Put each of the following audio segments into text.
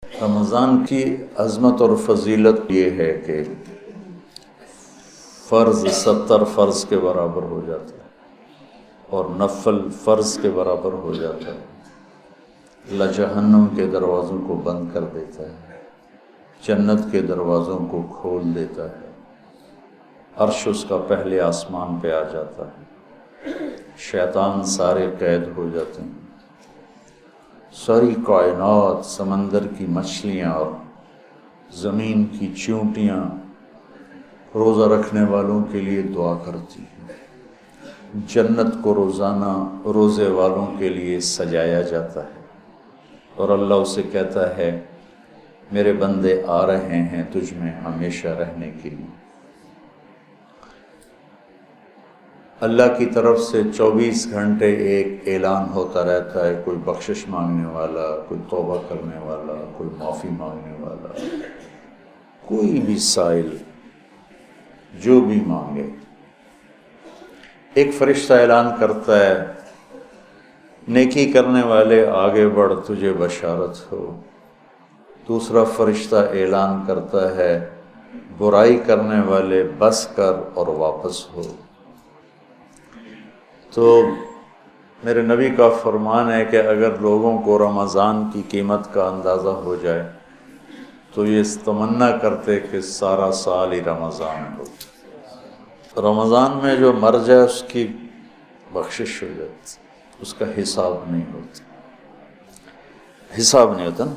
رمضان کی عظمت اور فضیلت یہ ہے کہ فرض 70 فرض کے برابر ہو جاتا ہے اور نفل فرض کے برابر ہو جاتا ہے۔ اللہ جہنم کے دروازوں کو بند کر دیتا ہے، جنت کے دروازوں کو کھول دیتا ہے، عرش اس کا پہلے آسمان پہ آ جاتا ہے، شیطان سارے قید ہو جاتے ہیں، ساری کائنات، سمندر کی مچھلیاں اور زمین کی چیونٹیاں روزہ رکھنے والوں کے لیے دعا کرتی ہیں، جنت کو روزانہ روزے والوں کے لیے سجایا جاتا ہے اور اللہ اسے کہتا ہے میرے بندے آ رہے ہیں تجھ میں ہمیشہ رہنے کے لیے۔ اللہ کی طرف سے 24 گھنٹے ایک اعلان ہوتا رہتا ہے، کوئی بخشش مانگنے والا، کوئی توبہ کرنے والا، کوئی معافی مانگنے والا، کوئی بھی سائل جو بھی مانگے، ایک فرشتہ اعلان کرتا ہے نیکی کرنے والے آگے بڑھ تجھے بشارت ہو، دوسرا فرشتہ اعلان کرتا ہے برائی کرنے والے بس کر اور واپس ہو۔ تو میرے نبی کا فرمان ہے کہ اگر لوگوں کو رمضان کی قیمت کا اندازہ ہو جائے تو یہ تمنا کرتے کہ سارا سال ہی رمضان ہو، رمضان میں جو مر جائے اس کی بخشش ہو جاتی، اس کا حساب نہیں ہوتا، حساب نہیں ہوتا نا۔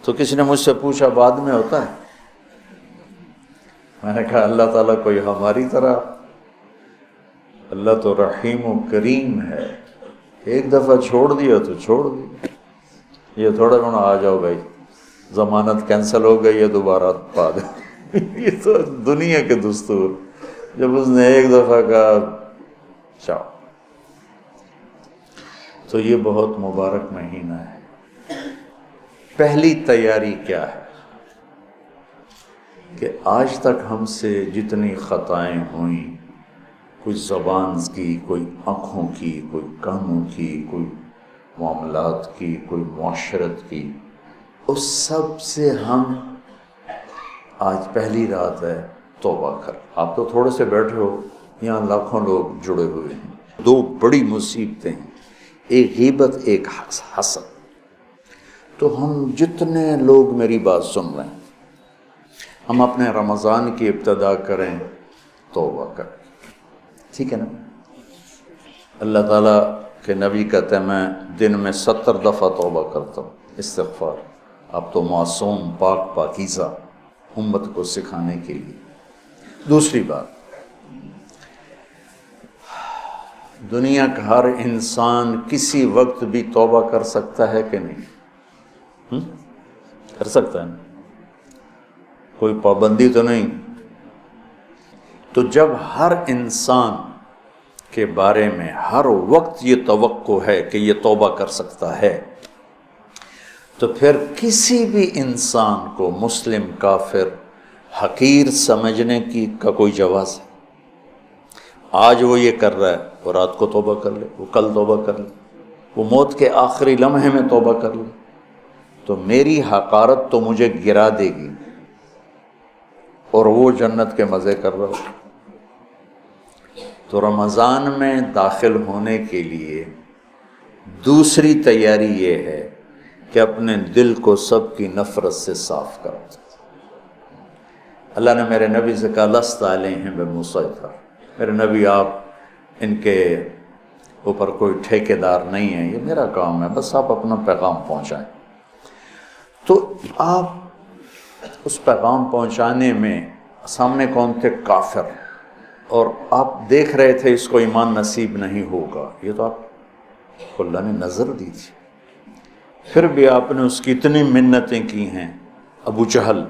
تو کسی نے مجھ سے پوچھا بعد میں ہوتا ہے؟ میں نے کہا اللہ تعالیٰ کوئی ہماری طرح، اللہ تو رحیم و کریم ہے، ایک دفعہ چھوڑ دیا تو چھوڑ دیا، یہ تھوڑا ہونا آ جاؤ بھائی ضمانت کینسل ہو گئی ہے دوبارہ پا دے یہ تو دنیا کے دستور، جب اس نے ایک دفعہ کہا چاؤ۔ تو یہ بہت مبارک مہینہ ہے۔ پہلی تیاری کیا ہے کہ آج تک ہم سے جتنی خطائیں ہوئیں، کوئی زبان کی، کوئی آنکھوں کی، کوئی کانوں کی، کوئی معاملات کی، کوئی معاشرت کی، اس سب سے ہم آج پہلی رات ہے توبہ کر۔ آپ تو تھوڑے سے بیٹھے ہو، یہاں لاکھوں لوگ جڑے ہوئے ہیں، دو بڑی مصیبتیں ہیں، ایک غیبت ایک حسد۔ تو ہم جتنے لوگ میری بات سن رہے ہیں، ہم اپنے رمضان کی ابتدا کریں توبہ کریں، ٹھیک ہے نا؟ اللہ تعالیٰ کے نبی کہتے ہیں میں دن میں 70 دفعہ توبہ کرتا ہوں، استغفار۔ اب تو معصوم پاک پاکیزہ امت کو سکھانے کے لیے۔ دوسری بات، دنیا کا ہر انسان کسی وقت بھی توبہ کر سکتا ہے کہ نہیں؟ کر سکتا ہے نا؟ کوئی پابندی تو نہیں۔ تو جب ہر انسان کے بارے میں ہر وقت یہ توقع ہے کہ یہ توبہ کر سکتا ہے، تو پھر کسی بھی انسان کو مسلم کافر حقیر سمجھنے کا کوئی جواز ہے؟ آج وہ یہ کر رہا ہے، وہ رات کو توبہ کر لے، وہ کل توبہ کر لے، وہ موت کے آخری لمحے میں توبہ کر لے، تو میری حقارت تو مجھے گرا دے گی اور وہ جنت کے مزے کر رہا ہو۔ تو رمضان میں داخل ہونے کے لیے دوسری تیاری یہ ہے کہ اپنے دل کو سب کی نفرت سے صاف کر دو۔ اللہ نے میرے نبی سے کہا لست علیہم بمسیطر، میرے نبی آپ ان کے اوپر کوئی ٹھیکیدار نہیں ہیں، یہ میرا کام ہے، بس آپ اپنا پیغام پہنچائیں۔ تو آپ اس پیغام پہنچانے میں سامنے کون تھے؟ کافر، اور آپ دیکھ رہے تھے اس کو ایمان نصیب نہیں ہوگا، یہ تو آپ کو اللہ نے نظر دی تھی، پھر بھی آپ نے اس کی اتنی منتیں کی ہیں۔ ابو جہل،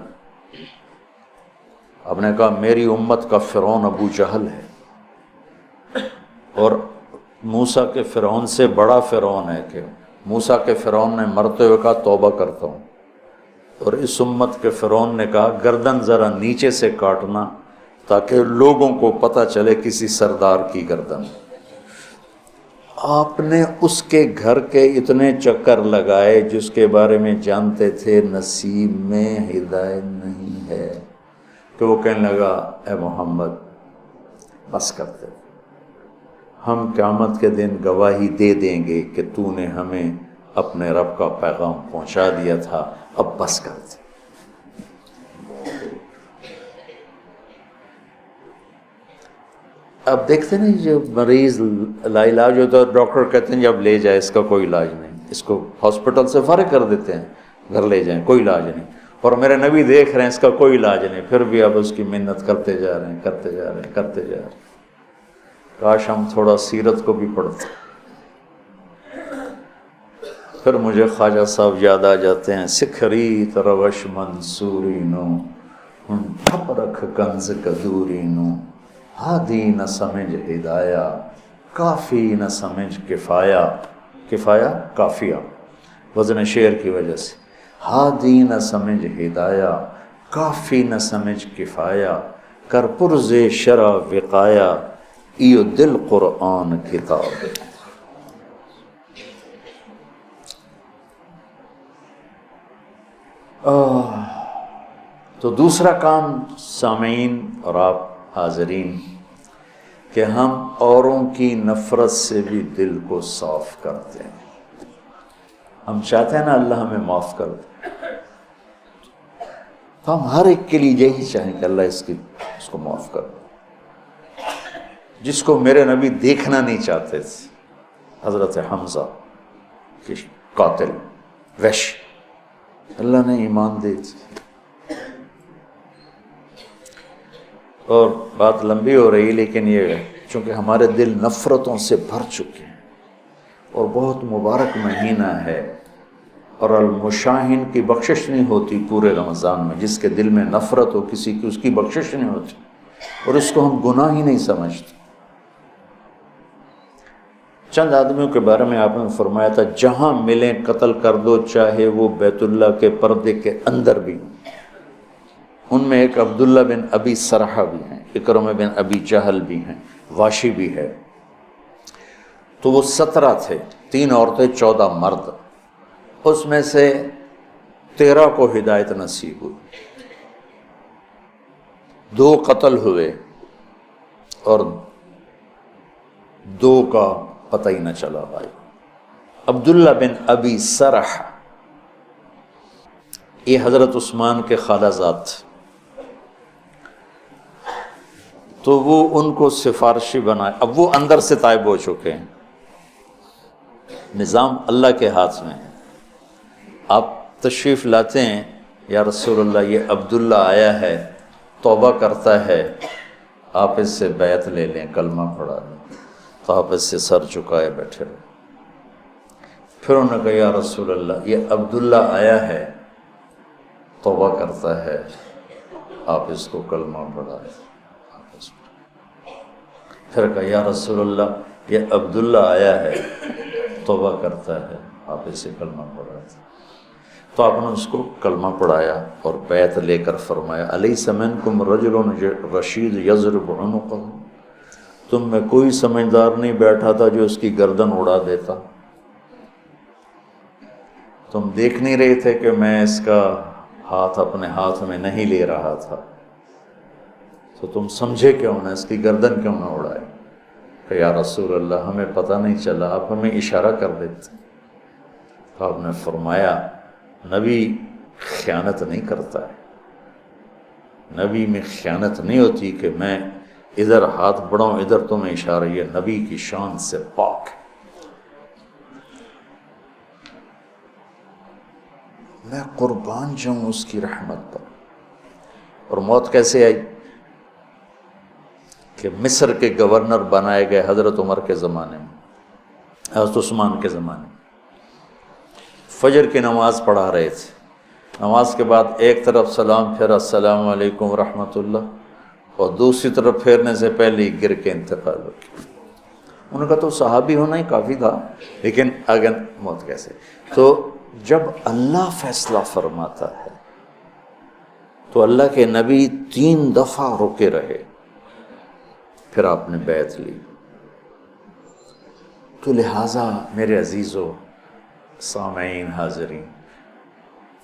آپ نے کہا میری امت کا فرعون ابو جہل ہے، اور موسیٰ کے فرعون سے بڑا فرعون ہے کہ موسیٰ کے فرعون نے مرتے ہوئے کہا توبہ کرتا ہوں، اور اس امت کے فرعون نے کہا گردن ذرا نیچے سے کاٹنا تاکہ لوگوں کو پتہ چلے کسی سردار کی گردن۔ آپ نے اس کے گھر کے اتنے چکر لگائے جس کے بارے میں جانتے تھے نصیب میں ہدایت نہیں ہے، کہ وہ کہنے لگا اے محمد بس کرتے، ہم قیامت کے دن گواہی دے دیں گے کہ تو نے ہمیں اپنے رب کا پیغام پہنچا دیا تھا، اب بس کرتے۔ اب دیکھتے نہیں جو مریض لا علاج ہوتا ہے ڈاکٹر کہتے ہیں جب لے جائے اس کا کوئی علاج نہیں، اس کو ہاسپٹل سے فارغ کر دیتے ہیں، گھر لے جائیں کوئی علاج نہیں، اور میرے نبی دیکھ رہے ہیں اس کا کوئی علاج نہیں، پھر بھی اب اس کی محنت کرتے جا رہے ہیں کرتے جا رہے ہیں کرتے جا رہے ہیں۔ کاش ہم تھوڑا سیرت کو بھی پڑھتے۔ پھر مجھے خواجہ صاحب یاد آ جاتے ہیں، سکھری تروش منصوری نو ٹھپ رکھ کنز کدوری نو، ہادی نہ سمجھ ہدایہ کافی نہ سمجھ کفایہ، کفایہ کافیہ وزن شعر کی وجہ سے، ہادی نہ سمجھ ہدایہ کافی نہ سمجھ کفایہ، کر پرز شرع وقایہ ایو دل قرآن کتاب۔ تو دوسرا کام سامعین اور آپ حاضرین کہ ہم اوروں کی نفرت سے بھی دل کو صاف کرتے ہیں۔ ہم چاہتے ہیں نا اللہ ہمیں معاف کر دے، تو ہم ہر ایک کے لیے یہی چاہیں کہ اللہ اس کو معاف کر دے۔ جس کو میرے نبی دیکھنا نہیں چاہتے تھے، حضرت حمزہ کے قاتل وحش، اللہ نے ایمان دے دی۔ اور بات لمبی ہو رہی لیکن یہ چونکہ ہمارے دل نفرتوں سے بھر چکے ہیں، اور بہت مبارک مہینہ ہے، اور المشاہین کی بخشش نہیں ہوتی پورے رمضان میں، جس کے دل میں نفرت ہو کسی کی اس کی بخشش نہیں ہوتی، اور اس کو ہم گناہ ہی نہیں سمجھتے۔ چند آدمیوں کے بارے میں آپ نے فرمایا تھا جہاں ملیں قتل کر دو، چاہے وہ بیت اللہ کے پردے کے اندر بھی۔ ان میں ایک عبداللہ بن ابی سرحہ بھی ہیں، اکرمہ بن ابی جہل بھی ہیں، واشی بھی ہے۔ تو وہ 17 تھے، 3 عورتیں 14 مرد، اس میں سے 13 کو ہدایت نصیب ہوئی، 2 قتل ہوئے اور 2 کا پتہ ہی نہ چلا بھائی۔ عبداللہ بن ابی سرح یہ حضرت عثمان کے خالہ زاد تھے، تو وہ ان کو سفارشی بنائے۔ اب وہ اندر سے طائب ہو چکے ہیں، نظام اللہ کے ہاتھ میں ہے۔ آپ تشریف لاتے ہیں، یا رسول اللہ یہ عبداللہ آیا ہے توبہ کرتا ہے، آپ اس سے بیعت لے لیں، کلمہ پڑھا دیں، تو آپ اس سے سر جھکائے بیٹھے رہے۔ پھر انہوں نے کہا یا رسول اللہ یہ عبداللہ آیا ہے توبہ کرتا ہے، آپ اس کو کلمہ پڑھا دیں۔ پھر کہا یا رسول اللہ یہ عبداللہ آیا ہے توبہ کرتا ہے، آپ اسے کلمہ پڑھا دیں۔ تو آپ نے اس کو کلمہ پڑھایا اور بیعت لے کر فرمایا الیس منکم رجل رشید یضرب عنقہ، تم میں کوئی سمجھدار نہیں بیٹھا تھا جو اس کی گردن اڑا دیتا؟ تم دیکھ نہیں رہے تھے کہ میں اس کا ہاتھ اپنے ہاتھ میں نہیں لے رہا تھا، تو تم سمجھے کیوں نہ، اس کی گردن کیوں نہ اڑائے؟ کہ یا رسول اللہ ہمیں پتہ نہیں چلا، آپ ہمیں اشارہ کر دیتے۔ تو آپ نے فرمایا نبی خیانت نہیں کرتا ہے، نبی میں خیانت نہیں ہوتی کہ میں ادھر ہاتھ بڑھاؤں ادھر تمہیں اشارہ، یہ نبی کی شان سے پاک ہے۔ میں قربان جاؤں اس کی رحمت پر۔ اور موت کیسے آئی؟ کہ مصر کے گورنر بنائے گئے حضرت عمر کے زمانے میں، حضرت عثمان کے زمانے میں۔ فجر کی نماز پڑھا رہے تھے، نماز کے بعد ایک طرف سلام پھیرا السلام علیکم ورحمۃ اللہ، اور دوسری طرف پھیرنے سے پہلے ہی گر کے انتقال ہو گیا۔ انہوں نے کہا تو صحابی ہونا ہی کافی تھا، لیکن اگر موت کیسے؟ تو جب اللہ فیصلہ فرماتا ہے تو اللہ کے نبی 3 دفعہ رکے رہے، پھر آپ نے بیعت لی۔ تو لہٰذا میرے عزیزو، سامعین، حاضرین،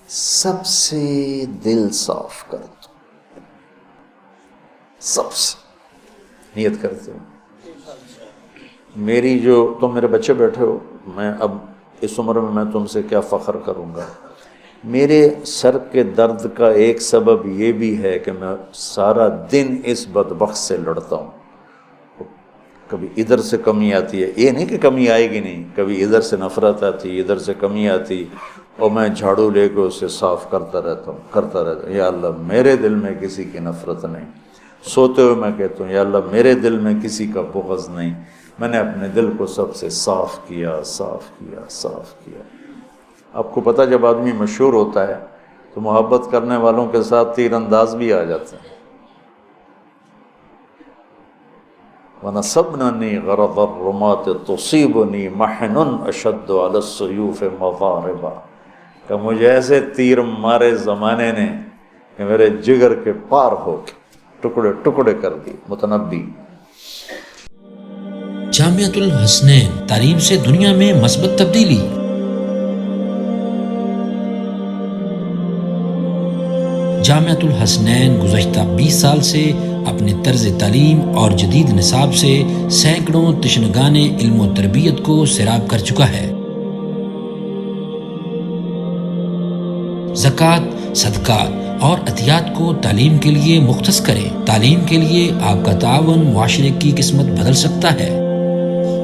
سب سے دل صاف کر دو، سب سے نیت کرتے ہو۔ میری جو تم میرے بچے بیٹھے ہو، میں اب اس عمر میں تم سے کیا فخر کروں گا، میرے سر کے درد کا ایک سبب یہ بھی ہے کہ میں سارا دن اس بدبخت سے لڑتا ہوں۔ کبھی ادھر سے کمی آتی ہے، یہ نہیں کہ کمی آئے گی نہیں، کبھی ادھر سے نفرت آتی، ادھر سے کمی آتی، اور میں جھاڑو لے کے اسے صاف کرتا رہتا ہوں، یا اللہ میرے دل میں کسی کی نفرت نہیں۔ سوتے ہوئے میں کہتا ہوں یا اللہ میرے دل میں کسی کا بغض نہیں، میں نے اپنے دل کو سب سے صاف کیا، صاف کیا، صاف کیا۔ آپ کو پتہ جب آدمی مشہور ہوتا ہے تو محبت کرنے والوں کے ساتھ تیر انداز بھی آ جاتے ہیں۔ وَنَصَبْنَنِي غَرَضَ الرُّمَاةِ تُصِيبُنِي مَحْنٌ أَشَدُّ عَلَى السُّيُوفِ مَضَارِبًا، کہ مجھے ایسے تیر مارے زمانے نے کہ میرے جگر کے پار ہو کے ٹکڑے ٹکڑے کر دی۔ متنبی۔ جامعۃ الحسنین، تعلیم سے دنیا میں مثبت تبدیلی۔ جامعۃ الحسنین گزشتہ 20 سال سے اپنے طرز تعلیم اور جدید نصاب سے سینکڑوں تشنگان علم و تربیت کو سیراب کر چکا ہے۔ زکوٰۃ، صدقات اور عطیات کو تعلیم کے لیے مختص کریں۔ تعلیم کے لیے آپ کا تعاون معاشرے کی قسمت بدل سکتا ہے۔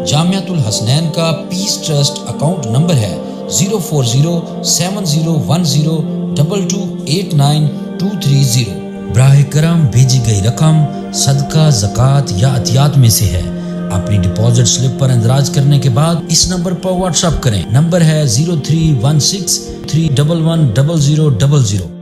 جامعۃ الحسنین کا پیس ٹرسٹ اکاؤنٹ نمبر ہے 040701022892230۔ براہ کرم بھیجی گئی رقم صدقہ، زکوٰۃ یا عطیات میں سے ہے۔ اپنی ڈپازٹ سلپ پر اندراج کرنے کے بعد اس نمبر پر واٹس ایپ کریں۔ نمبر ہے 031631100000۔